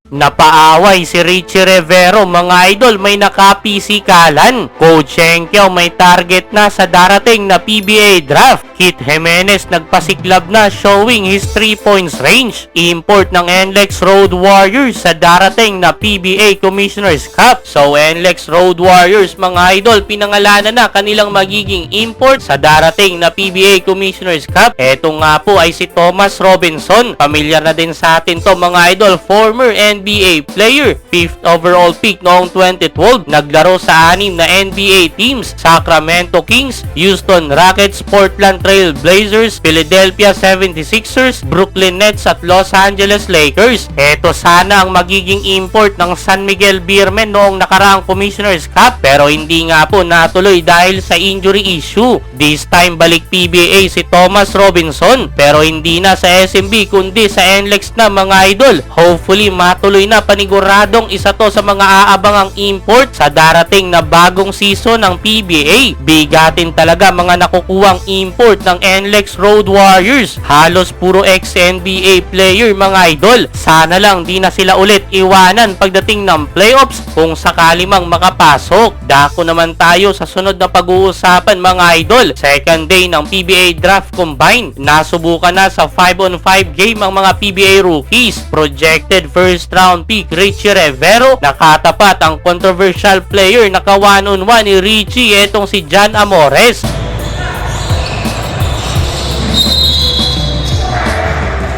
Napaaway si Richie Rivero, mga idol, may nakapisikalan. Coach Henkel may target na sa darating na PBA draft. Kit Jimenez nagpasiklab na showing his 3 points range. Import ng NLEX Road Warriors sa darating na PBA Commissioner's Cup. So NLEX Road Warriors, mga idol, pinangalanan na kanilang magiging import sa darating na PBA Commissioner's Cup. Eto nga po ay si Thomas Robinson. Pamilyar na din sa atin to, mga idol, former NBA player, 5th overall pick noong 2012, naglaro sa 6 na NBA teams: Sacramento Kings, Houston Rockets, Portland Trail Blazers, Philadelphia 76ers, Brooklyn Nets at Los Angeles Lakers. Ito sana ang magiging import ng San Miguel Beermen noong nakaraang Commissioner's Cup, pero hindi nga po natuloy dahil sa injury issue. This time balik PBA si Thomas Robinson, pero hindi na sa SMB kundi sa NLEX na, mga idol. Hopefully matuloy na, paniguradong isa to sa mga aabangang import sa darating na bagong season ng PBA. Bigatin talaga mga nakukuhang import ng NLEX Road Warriors. Halos puro ex-NBA player, mga idol. Sana lang di na sila ulit iwanan pagdating ng playoffs kung sakali mang makapasok. Dako naman tayo sa sunod na pag-uusapan, mga idol. Second day ng PBA Draft Combine. Nasubukan na sa 5-on-5 game ang mga PBA rookies. Projected first round pick Richie Rivero, nakatapat ang controversial player na ka-1-on-1 ni Richie, etong si John Amores.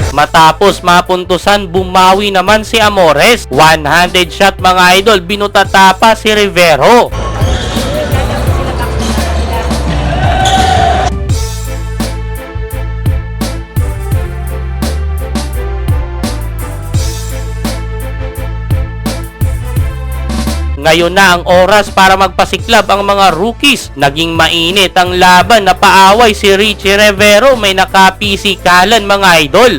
Matapos mapuntusan, bumawi naman si Amores. One-handed shot, mga idol, binutata pa si Rivero. Ngayon na ang oras para magpasiklab ang mga rookies. Naging mainit ang laban, na paaway si Richie Rivero, may nakapisikalan, mga idol.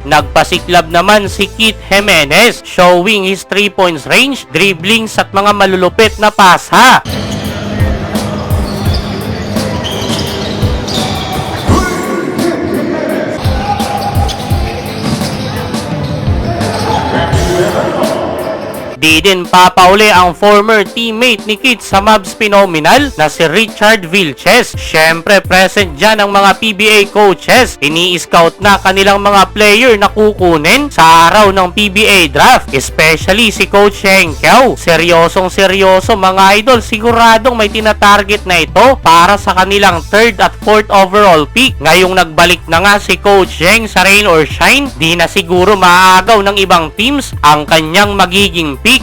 Nagpasiklab naman si Kit Jimenez, showing his 3 points range, dribblings at mga malulupit na pasa. Di din papauli ang former teammate ni Kit sa Mavs Phenomenal na si Richard Vilches. Syempre present dyan ang mga PBA coaches. Ini-scout na kanilang mga player na kukunin sa araw ng PBA draft, especially si Coach Henkel. Seryosong seryoso, mga idol, siguradong may tinatarget na ito para sa kanilang 3rd at 4th overall pick. Ngayong nagbalik na nga si Coach Heng sa rain or shine, di na siguro maaagaw ng ibang teams ang kanyang magiging pick.